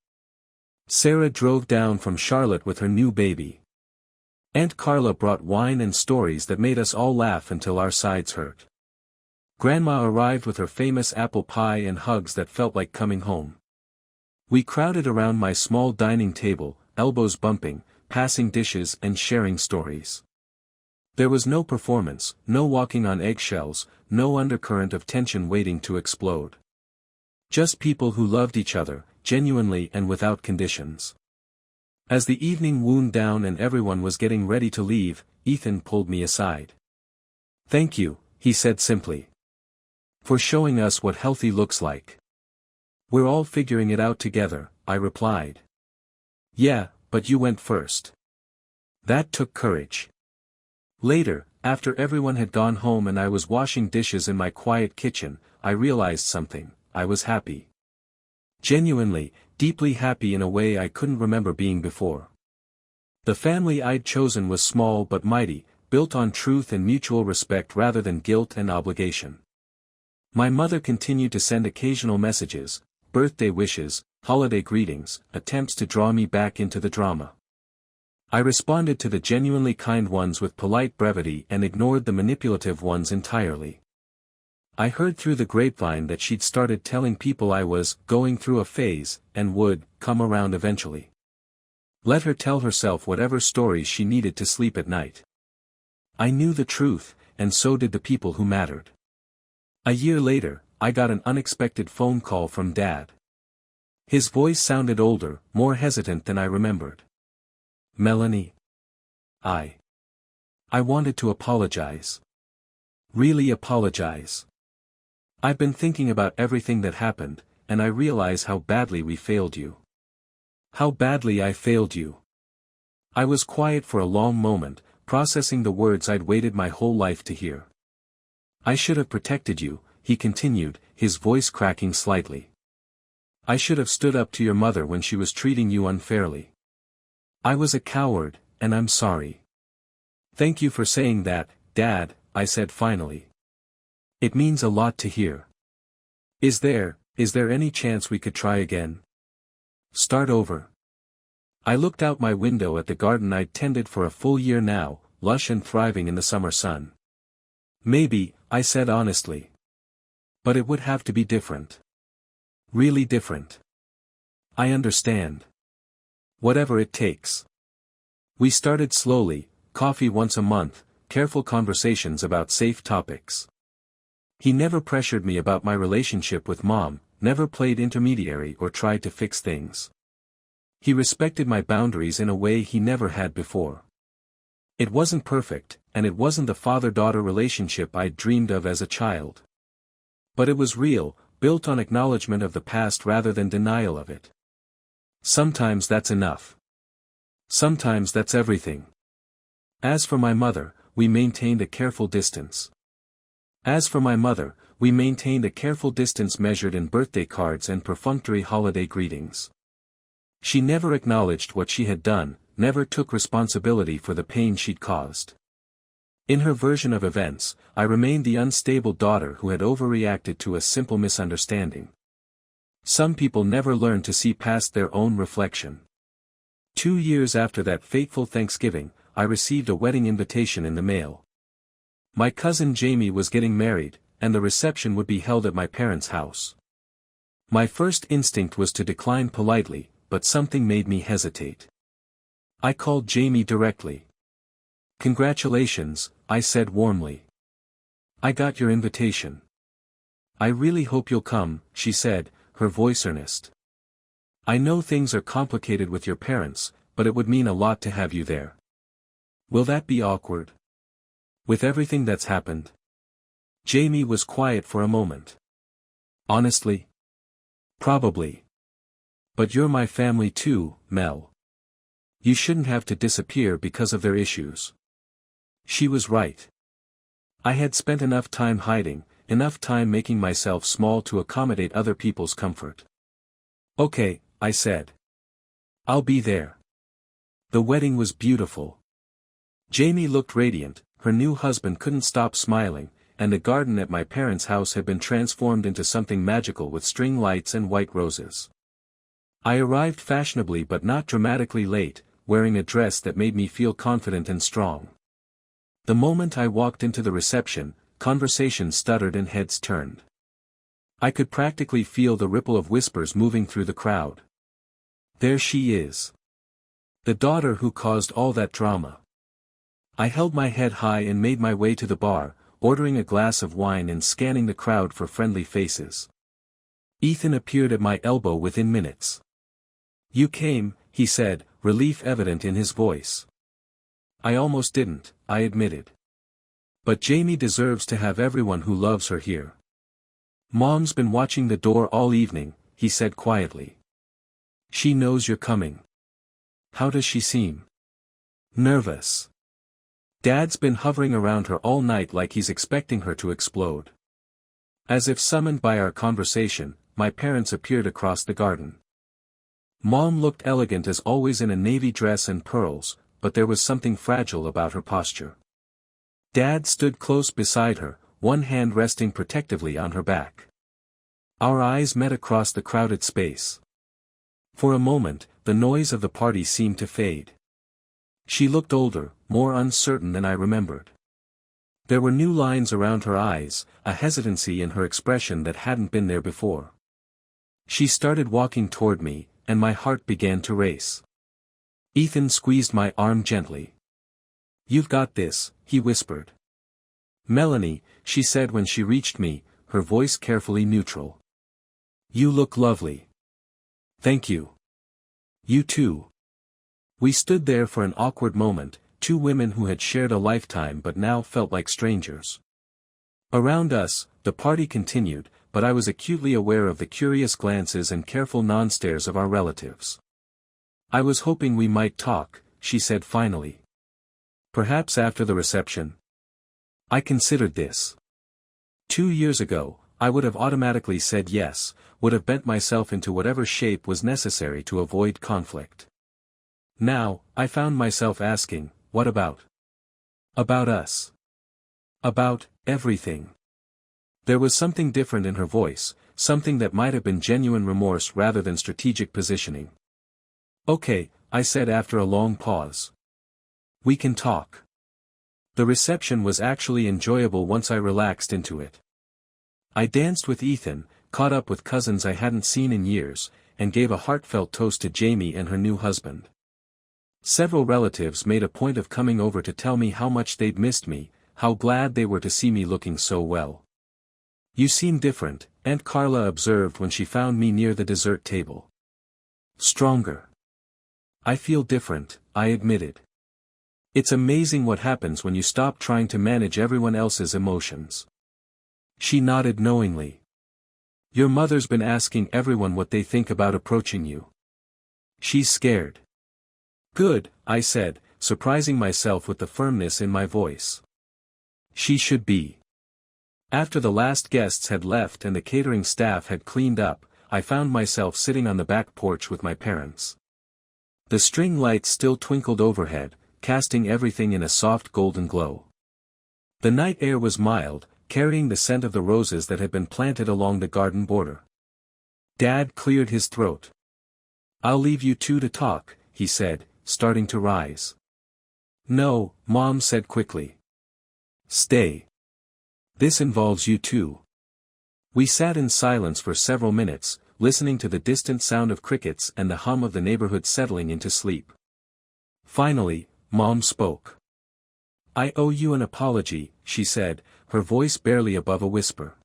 A: Sarah drove down from Charlotte with her new baby. Aunt Carla brought wine and stories that made us all laugh until our sides hurt. Grandma arrived with her famous apple pie and hugs that felt like coming home. We crowded around my small dining table, elbows bumping, passing dishes and sharing stories. There was no performance, no walking on eggshells, no undercurrent of tension waiting to explode. Just people who loved each other, genuinely and without conditions. As the evening wound down and everyone was getting ready to leave, Ethan pulled me aside. "Thank you," he said simply, "for showing us what healthy looks like." "We're all figuring it out together," I replied. "Yeah, but you went first." That took courage. Later, after everyone had gone home and I was washing dishes in my quiet kitchen, I realized something: I was happy. Genuinely, deeply happy in a way I couldn't remember being before. The family I'd chosen was small but mighty, built on truth and mutual respect rather than guilt and obligation. My mother continued to send occasional messages, birthday wishes, holiday greetings, attempts to draw me back into the drama. I responded to the genuinely kind ones with polite brevity and ignored the manipulative ones entirely. I heard through the grapevine that she'd started telling people I was going through a phase, and would come around eventually. Let her tell herself whatever stories she needed to sleep at night. I knew the truth, and so did the people who mattered. A year later, I got an unexpected phone call from Dad. His voice sounded older, more hesitant than I remembered. "Melanie. I wanted to apologize. Really apologize. I've been thinking about everything that happened, and I realize how badly we failed you. How badly I failed you." I was quiet for a long moment, processing the words I'd waited my whole life to hear. "I should have protected you," he continued, his voice cracking slightly. "I should have stood up to your mother when she was treating you unfairly. I was a coward, and I'm sorry." "Thank you for saying that, Dad," I said finally. "It means a lot to hear. Is there any chance we could try again? Start over?" I looked out my window at the garden I'd tended for a full year now, lush and thriving in the summer sun. "Maybe," I said honestly. "But it would have to be different. Really different. I understand. Whatever it takes." We started slowly, coffee once a month, careful conversations about safe topics. He never pressured me about my relationship with Mom, never played intermediary or tried to fix things. He respected my boundaries in a way he never had before. It wasn't perfect, and it wasn't the father-daughter relationship I'd dreamed of as a child. But it was real, built on acknowledgement of the past rather than denial of it. Sometimes that's enough. Sometimes that's everything. As for my mother, we maintained a careful distance. Measured in birthday cards and perfunctory holiday greetings. She never acknowledged what she had done, never took responsibility for the pain she'd caused. In her version of events, I remained the unstable daughter who had overreacted to a simple misunderstanding. Some people never learn to see past their own reflection. 2 years after that fateful Thanksgiving, I received a wedding invitation in the mail. My cousin Jamie was getting married, and the reception would be held at my parents' house. My first instinct was to decline politely, but something made me hesitate. I called Jamie directly. "Congratulations," I said warmly. "I got your invitation." "I really hope you'll come," she said, her voice earnest. "I know things are complicated with your parents, but it would mean a lot to have you there." "Will that be awkward? With everything that's happened?" Jamie was quiet for a moment. "Honestly? Probably. But you're my family too, Mel. You shouldn't have to disappear because of their issues." She was right. I had spent enough time hiding, enough time making myself small to accommodate other people's comfort. "Okay," I said. "I'll be there." The wedding was beautiful. Jamie looked radiant, her new husband couldn't stop smiling, and the garden at my parents' house had been transformed into something magical with string lights and white roses. I arrived fashionably but not dramatically late, wearing a dress that made me feel confident and strong. The moment I walked into the reception, conversation stuttered and heads turned. I could practically feel the ripple of whispers moving through the crowd. "There she is. The daughter who caused all that drama." I held my head high and made my way to the bar, ordering a glass of wine and scanning the crowd for friendly faces. Ethan appeared at my elbow within minutes. "You came," he said, relief evident in his voice. "I almost didn't," I admitted. "But Jamie deserves to have everyone who loves her here." "Mom's been watching the door all evening," he said quietly. "She knows you're coming." "How does she seem?" "Nervous. Dad's been hovering around her all night like he's expecting her to explode." As if summoned by our conversation, my parents appeared across the garden. Mom looked elegant as always in a navy dress and pearls, but there was something fragile about her posture. Dad stood close beside her, one hand resting protectively on her back. Our eyes met across the crowded space. For a moment, the noise of the party seemed to fade. She looked older, more uncertain than I remembered. There were new lines around her eyes, a hesitancy in her expression that hadn't been there before. She started walking toward me, and my heart began to race. Ethan squeezed my arm gently. "You've got this," he whispered. "Melanie," she said when she reached me, her voice carefully neutral. "You look lovely." "Thank you. You too." We stood there for an awkward moment, two women who had shared a lifetime but now felt like strangers. Around us, the party continued, but I was acutely aware of the curious glances and careful non-stares of our relatives. "I was hoping we might talk," she said finally. "Perhaps after the reception?" I considered this. 2 years ago, I would have automatically said yes, would have bent myself into whatever shape was necessary to avoid conflict. Now, I found myself asking, what about? About us. About everything. There was something different in her voice, something that might have been genuine remorse rather than strategic positioning. "Okay," I said after a long pause. "We can talk." The reception was actually enjoyable once I relaxed into it. I danced with Ethan, caught up with cousins I hadn't seen in years, and gave a heartfelt toast to Jamie and her new husband. Several relatives made a point of coming over to tell me how much they'd missed me, how glad they were to see me looking so well. "You seem different," Aunt Carla observed when she found me near the dessert table. "Stronger." "I feel different," I admitted. "It's amazing what happens when you stop trying to manage everyone else's emotions." She nodded knowingly. "Your mother's been asking everyone what they think about approaching you." "She's scared." "Good," I said, surprising myself with the firmness in my voice. "She should be." After the last guests had left and the catering staff had cleaned up, I found myself sitting on the back porch with my parents. The string lights still twinkled overhead, casting everything in a soft golden glow. The night air was mild, carrying the scent of the roses that had been planted along the garden border. Dad cleared his throat. "I'll leave you two to talk," he said, starting to rise. "No," Mom said quickly. "Stay. This involves you too." We sat in silence for several minutes, listening to the distant sound of crickets and the hum of the neighborhood settling into sleep. Finally, Mom spoke. "I owe you an apology," she said, her voice barely above a whisper.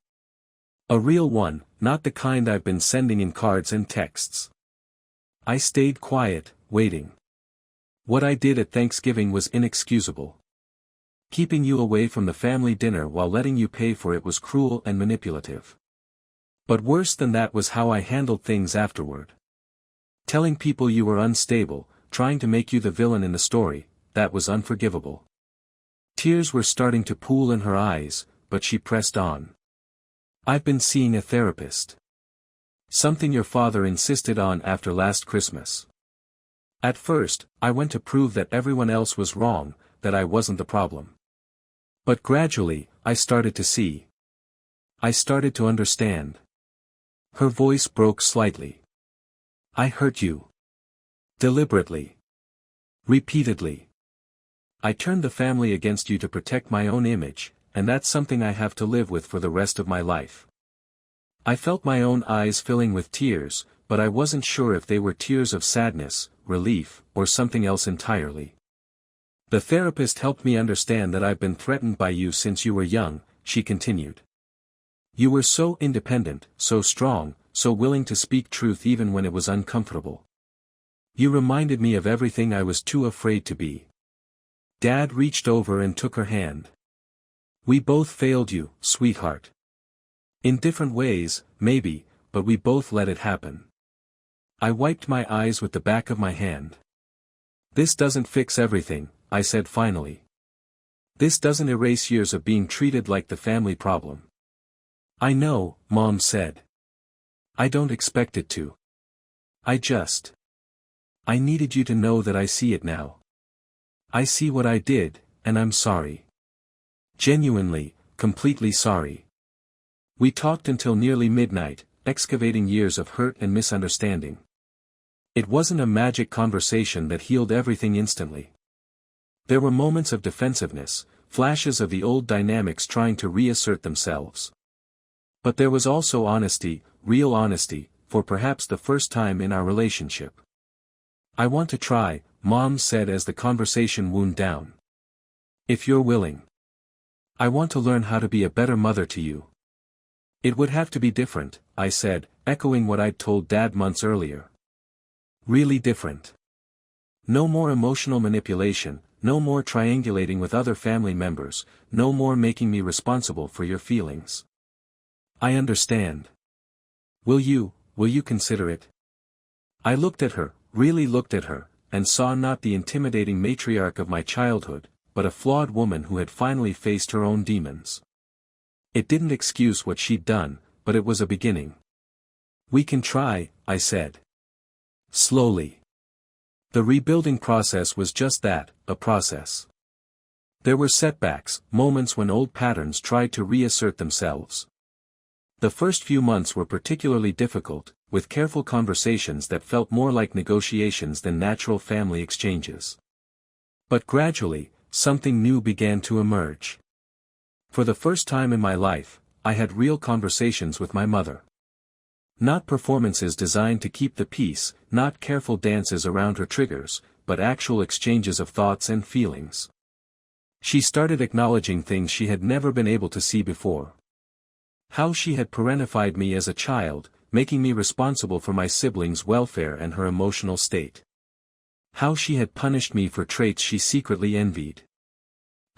A: "A real one, not the kind I've been sending in cards and texts." I stayed quiet, waiting. What I did at Thanksgiving was inexcusable. Keeping you away from the family dinner while letting you pay for it was cruel and manipulative. But worse than that was how I handled things afterward. Telling people you were unstable, trying to make you the villain in the story, that was unforgivable. Tears were starting to pool in her eyes, but she pressed on. "I've been seeing a therapist. Something your father insisted on after last Christmas. At first, I went to prove that everyone else was wrong, that I wasn't the problem. But gradually, I started to see. I started to understand." Her voice broke slightly. "I hurt you. Deliberately. Repeatedly. I turned the family against you to protect my own image, and that's something I have to live with for the rest of my life." I felt my own eyes filling with tears, but I wasn't sure if they were tears of sadness, relief, or something else entirely. "The therapist helped me understand that I've been threatened by you since you were young," she continued. "You were so independent, so strong, so willing to speak truth even when it was uncomfortable. You reminded me of everything I was too afraid to be. Dad reached over and took her hand. We both failed you, sweetheart. In different ways, maybe, but we both let it happen. I wiped my eyes with the back of my hand. This doesn't fix everything, I said finally. This doesn't erase years of being treated like the family problem. I know, Mom said. I don't expect it to. I needed you to know that I see it now. I see what I did, and I'm sorry. Genuinely, completely sorry. We talked until nearly midnight, excavating years of hurt and misunderstanding. It wasn't a magic conversation that healed everything instantly. There were moments of defensiveness, flashes of the old dynamics trying to reassert themselves. But there was also honesty, real honesty, for perhaps the first time in our relationship. I want to try, Mom said as the conversation wound down. If you're willing. I want to learn how to be a better mother to you. It would have to be different, I said, echoing what I'd told Dad months earlier. Really different. No more emotional manipulation, no more triangulating with other family members, no more making me responsible for your feelings. I understand. Will you consider it? I looked at her, really looked at her, and saw not the intimidating matriarch of my childhood, but a flawed woman who had finally faced her own demons. It didn't excuse what she'd done, but it was a beginning. We can try, I said. Slowly. The rebuilding process was just that, a process. There were setbacks, moments when old patterns tried to reassert themselves. The first few months were particularly difficult, with careful conversations that felt more like negotiations than natural family exchanges. But gradually, something new began to emerge. For the first time in my life, I had real conversations with my mother. Not performances designed to keep the peace, not careful dances around her triggers, but actual exchanges of thoughts and feelings. She started acknowledging things she had never been able to see before. How she had parentified me as a child, making me responsible for my siblings' welfare and her emotional state. How she had punished me for traits she secretly envied.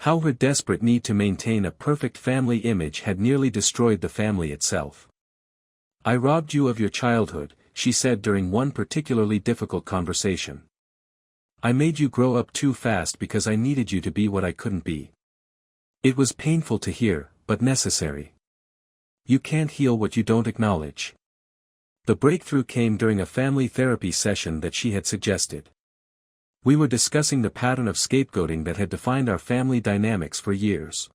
A: How her desperate need to maintain a perfect family image had nearly destroyed the family itself. I robbed you of your childhood, she said during one particularly difficult conversation. I made you grow up too fast because I needed you to be what I couldn't be. It was painful to hear, but necessary. You can't heal what you don't acknowledge. The breakthrough came during a family therapy session that she had suggested. We were discussing the pattern of scapegoating that had defined our family dynamics for years.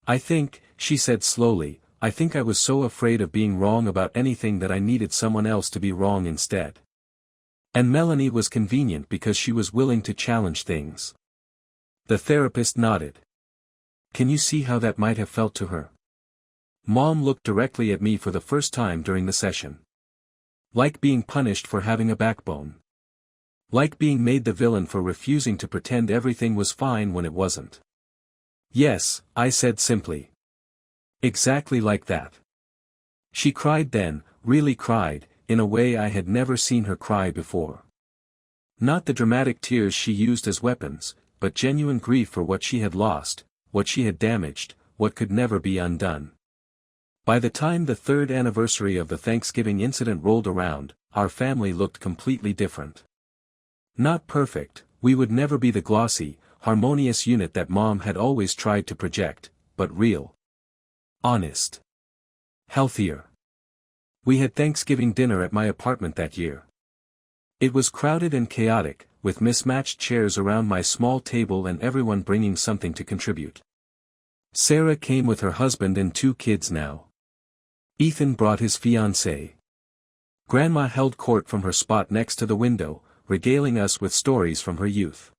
A: I think, she said slowly, I think I was so afraid of being wrong about anything that I needed someone else to be wrong instead. And Melanie was convenient because she was willing to challenge things. The therapist nodded. Can you see how that might have felt to her? Mom looked directly at me for the first time during the session. Like being punished for having a backbone. Like being made the villain for refusing to pretend everything was fine when it wasn't. Yes, I said simply. Exactly like that. She cried then, really cried, in a way I had never seen her cry before. Not the dramatic tears she used as weapons, but genuine grief for what she had lost, what she had damaged, what could never be undone. By the time the third anniversary of the Thanksgiving incident rolled around, our family looked completely different. Not perfect, we would never be the glossy, harmonious unit that Mom had always tried to project, but real. Honest. Healthier. We had Thanksgiving dinner at my apartment that year. It was crowded and chaotic, with mismatched chairs around my small table and everyone bringing something to contribute. Sarah came with her husband and 2 kids now. Ethan brought his fiancée. Grandma held court from her spot next to the window, regaling us with stories from her youth.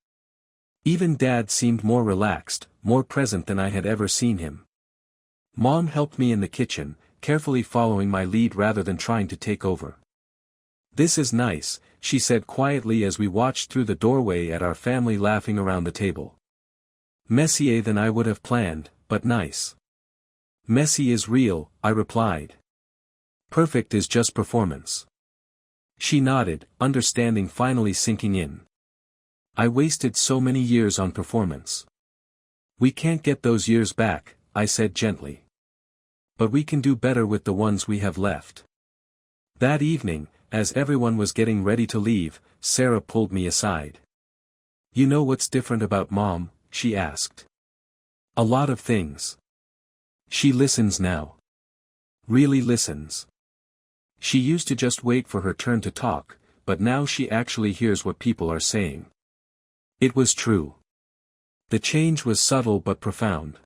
A: Even Dad seemed more relaxed, more present than I had ever seen him. Mom helped me in the kitchen, carefully following my lead rather than trying to take over. This is nice, she said quietly as we watched through the doorway at our family laughing around the table. Messier than I would have planned, but nice. Messy is real, I replied. Perfect is just performance. She nodded, understanding finally sinking in. I wasted so many years on performance. We can't get those years back, I said gently. But we can do better with the ones we have left. That evening, as everyone was getting ready to leave, Sarah pulled me aside. You know what's different about Mom? She asked. A lot of things. She listens now. Really listens. She used to just wait for her turn to talk, but now she actually hears what people are saying. It was true. The change was subtle but profound.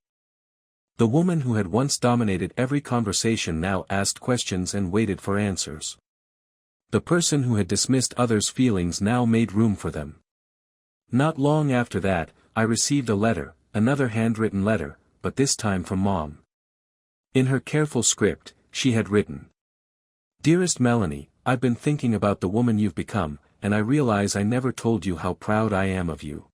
A: The woman who had once dominated every conversation now asked questions and waited for answers. The person who had dismissed others' feelings now made room for them. Not long after that, I received a letter, another handwritten letter, but this time from Mom. In her careful script, she had written, Dearest Melanie, I've been thinking about the woman you've become, and I realize I never told you how proud I am of you.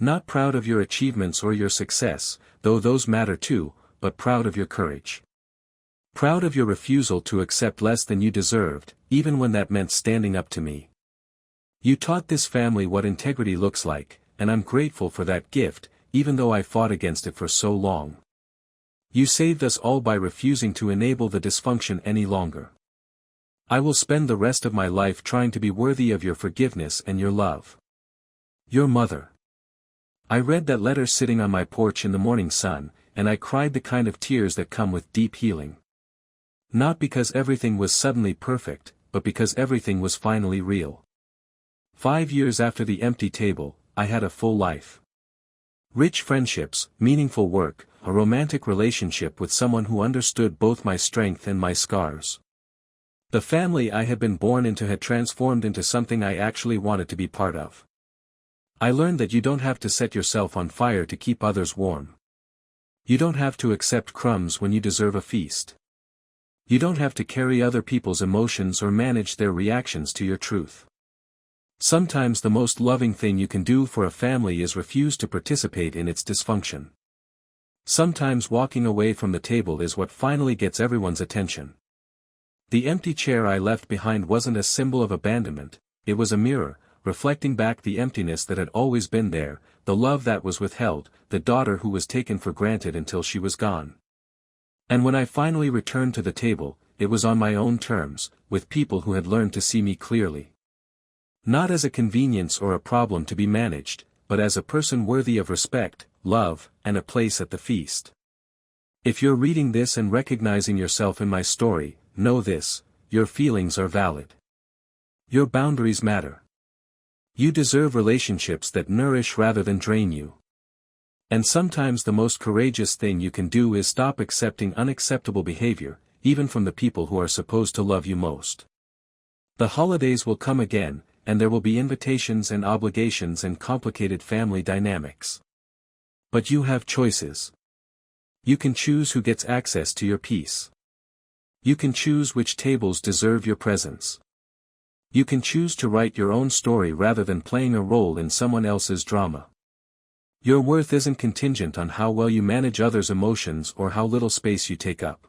A: Not proud of your achievements or your success, though those matter too, but proud of your courage. Proud of your refusal to accept less than you deserved, even when that meant standing up to me. You taught this family what integrity looks like, and I'm grateful for that gift, even though I fought against it for so long. You saved us all by refusing to enable the dysfunction any longer. I will spend the rest of my life trying to be worthy of your forgiveness and your love. Your mother. I read that letter sitting on my porch in the morning sun, and I cried the kind of tears that come with deep healing. Not because everything was suddenly perfect, but because everything was finally real. 5 years after the empty table, I had a full life. Rich friendships, meaningful work, a romantic relationship with someone who understood both my strength and my scars. The family I had been born into had transformed into something I actually wanted to be part of. I learned that you don't have to set yourself on fire to keep others warm. You don't have to accept crumbs when you deserve a feast. You don't have to carry other people's emotions or manage their reactions to your truth. Sometimes the most loving thing you can do for a family is refuse to participate in its dysfunction. Sometimes walking away from the table is what finally gets everyone's attention. The empty chair I left behind wasn't a symbol of abandonment, it was a mirror, reflecting back the emptiness that had always been there, the love that was withheld, the daughter who was taken for granted until she was gone. And when I finally returned to the table, it was on my own terms, with people who had learned to see me clearly. Not as a convenience or a problem to be managed, but as a person worthy of respect, love, and a place at the feast. If you're reading this and recognizing yourself in my story, know this, your feelings are valid. Your boundaries matter. You deserve relationships that nourish rather than drain you. And sometimes the most courageous thing you can do is stop accepting unacceptable behavior, even from the people who are supposed to love you most. The holidays will come again, and there will be invitations and obligations and complicated family dynamics. But you have choices. You can choose who gets access to your peace. You can choose which tables deserve your presence. You can choose to write your own story rather than playing a role in someone else's drama. Your worth isn't contingent on how well you manage others' emotions or how little space you take up.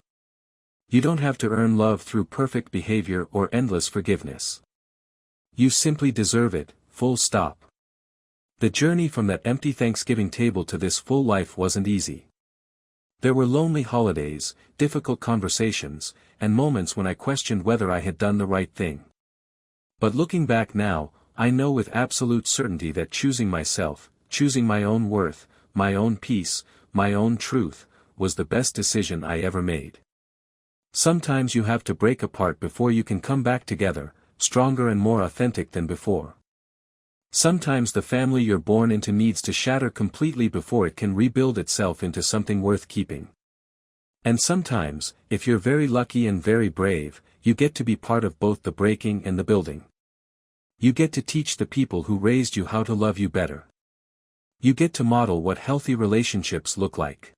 A: You don't have to earn love through perfect behavior or endless forgiveness. You simply deserve it, full stop. The journey from that empty Thanksgiving table to this full life wasn't easy. There were lonely holidays, difficult conversations, and moments when I questioned whether I had done the right thing. But looking back now, I know with absolute certainty that choosing myself, choosing my own worth, my own peace, my own truth, was the best decision I ever made. Sometimes you have to break apart before you can come back together, stronger and more authentic than before. Sometimes the family you're born into needs to shatter completely before it can rebuild itself into something worth keeping. And sometimes, if you're very lucky and very brave, you get to be part of both the breaking and the building. You get to teach the people who raised you how to love you better. You get to model what healthy relationships look like.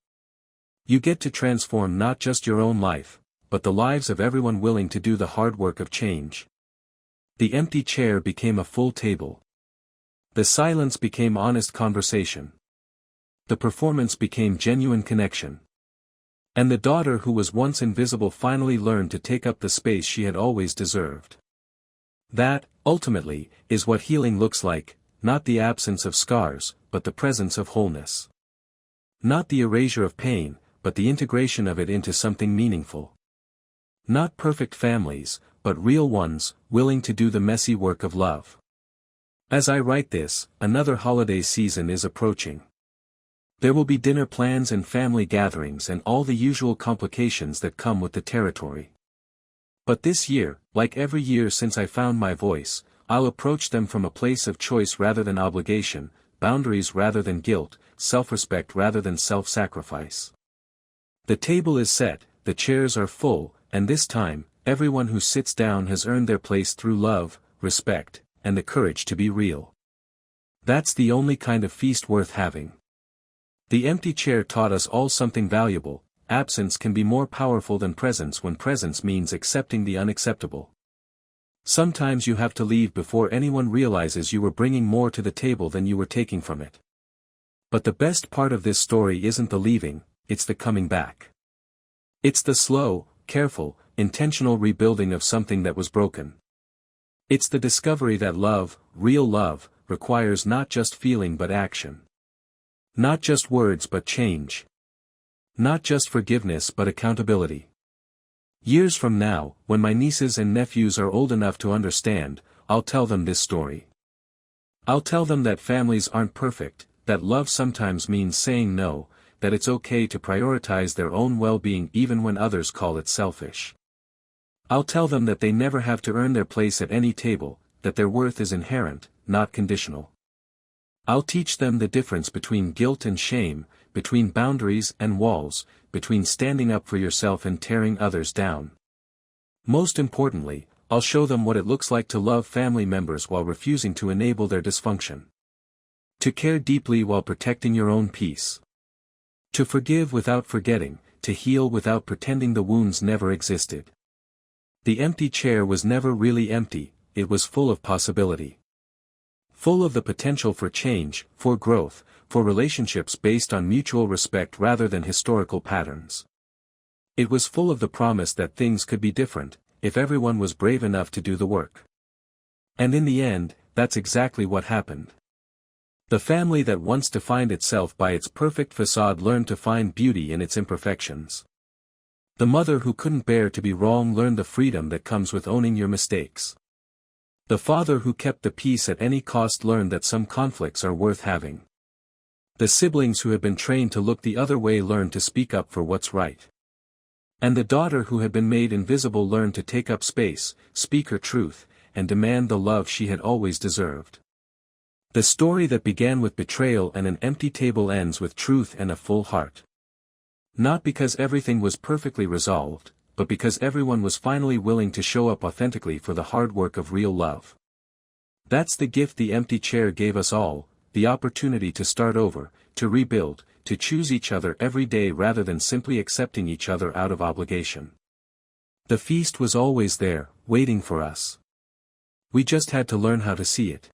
A: You get to transform not just your own life, but the lives of everyone willing to do the hard work of change. The empty chair became a full table. The silence became honest conversation. The performance became genuine connection. And the daughter who was once invisible finally learned to take up the space she had always deserved. That, ultimately, is what healing looks like, not the absence of scars, but the presence of wholeness. Not the erasure of pain, but the integration of it into something meaningful. Not perfect families, but real ones, willing to do the messy work of love. As I write this, another holiday season is approaching. There will be dinner plans and family gatherings and all the usual complications that come with the territory. But this year, like every year since I found my voice, I'll approach them from a place of choice rather than obligation, boundaries rather than guilt, self-respect rather than self-sacrifice. The table is set, the chairs are full, and this time, everyone who sits down has earned their place through love, respect, and the courage to be real. That's the only kind of feast worth having. The empty chair taught us all something valuable. Absence can be more powerful than presence when presence means accepting the unacceptable. Sometimes you have to leave before anyone realizes you were bringing more to the table than you were taking from it. But the best part of this story isn't the leaving, it's the coming back. It's the slow, careful, intentional rebuilding of something that was broken. It's the discovery that love, real love, requires not just feeling but action. Not just words but change. Not just forgiveness but accountability. Years from now, when my nieces and nephews are old enough to understand, I'll tell them this story. I'll tell them that families aren't perfect, that love sometimes means saying no, that it's okay to prioritize their own well-being even when others call it selfish. I'll tell them that they never have to earn their place at any table, that their worth is inherent, not conditional. I'll teach them the difference between guilt and shame, between boundaries and walls, between standing up for yourself and tearing others down. Most importantly, I'll show them what it looks like to love family members while refusing to enable their dysfunction. To care deeply while protecting your own peace. To forgive without forgetting, to heal without pretending the wounds never existed. The empty chair was never really empty, it was full of possibility. Full of the potential for change, for growth, for relationships based on mutual respect rather than historical patterns. It was full of the promise that things could be different, if everyone was brave enough to do the work. And in the end, that's exactly what happened. The family that once defined itself by its perfect facade learned to find beauty in its imperfections. The mother who couldn't bear to be wrong learned the freedom that comes with owning your mistakes. The father who kept the peace at any cost learned that some conflicts are worth having. The siblings who had been trained to look the other way learned to speak up for what's right. And the daughter who had been made invisible learned to take up space, speak her truth, and demand the love she had always deserved. The story that began with betrayal and an empty table ends with truth and a full heart. Not because everything was perfectly resolved, but because everyone was finally willing to show up authentically for the hard work of real love. That's the gift the empty chair gave us all, the opportunity to start over, to rebuild, to choose each other every day rather than simply accepting each other out of obligation. The feast was always there, waiting for us. We just had to learn how to see it.